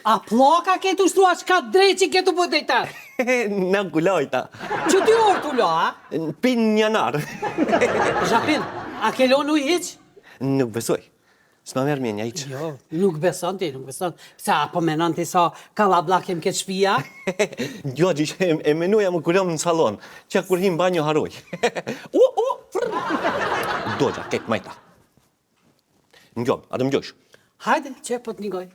A pllaka ketu shtua çka dreqi ketu po drejtar? Në gulojta. Që ty orë t'u la, a? Pin njanar. Zhapin, a ke lonu i hiq? Nuk besoj. S'ma merë mjenja iq. Jo, nuk beson ti, nuk beson. Sa po menon ti sa kallablla kem këtë shtëpia? Jo, gjish, e menuja më kulom në salon, që kur him banjo haroj. Dogja, kek majta. Njom, a të më gjosh? Hajde, që po t'nigoj.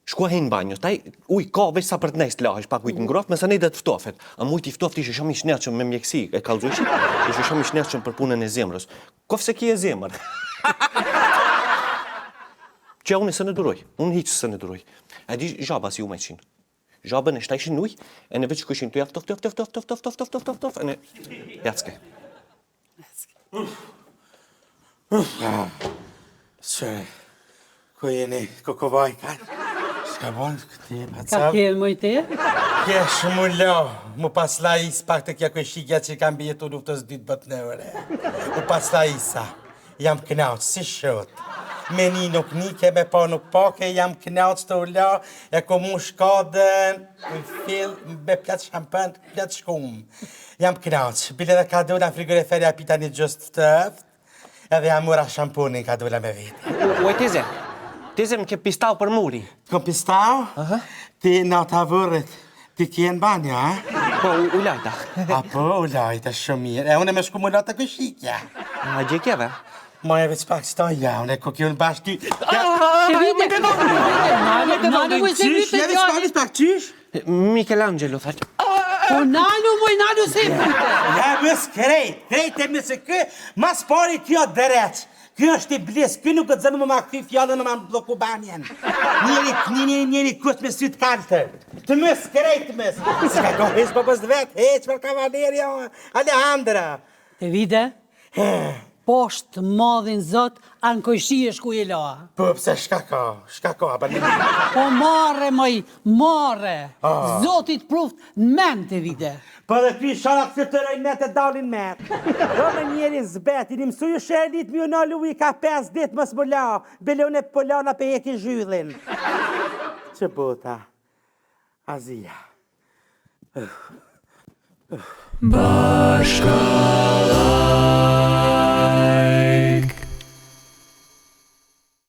Shkua hin banjo, taj uj ka veç sa për të nejst lahesh pak ujtë ngroft, me sa nejde të ftofet. A mujt i ftoft ishe shumë i shnetshëm me mjekësi, e kalzojshit, ishe shumë i shnetshëm për punën e zemrës. Kof se ki e zemër. Që unë se në duroj, unë hiqë se në duroj. E di zhaba si u me qinë. Zhabën e shtajshin uj, e në veç këshin të jaftof, e në jacke. Sure, ku jeni, kokovaj, ka? Shka bon, këti, Ka kjellë mojte? Kje shumë lo, mu pasla is pak të kja këshikja që kam bjetu luftës ditë bëtënëre. Mu pasla isa, jam knauq, si shot. Me një nuk nike, me pa nuk pake, jam knauq të ula, e ko mu shkadën, në fill, me pjatë shampan, pjatë shkum. Jam knauq, bile dhe ka dola frigoriferi apita një gjust tëft, edhe jam mura shampunin ka dola me vete. Uaj, teze më ke pistau për muri. Kom pistau? Ti në të vërët, ti kjenë banja, a? Po, u lajta. Apo, u lajta shumë mirë, e une me shku më lata këshikja. A gjekjeve? Ma e veç pak sta ja, une ko kjo në bashkë ty. Se vite, nanu mu se vite Ja, veç pak qysh? Michelangelo, thaq. Po nanu se vite. Ja, mës krejt e mësë kë, mas pari kjo dëreq. Kjo është i blis, kjo nuk këtë zënë më ma këfi fjallën në ma më bloku banjen. Njeri kust me sytë kaltër. Të mës krejt mës. Si ka ko heq për bës vetë, heq për kavalerja, Alejandra. Te vite? Poshtë madhin zot, anë kojshi e shku e la. Po, pëse shka ka, abani. Po marre, moj, marre. Zotit pruft në men të vite. Po dhe ky sharat që të rojnë me të dalin me. Do me njeri zbet, i një mësu ju shërlit mi unalu i ka 5 dit mës më la, belone polana pe heki zhydhin. Që bota, Azia. Bashkalla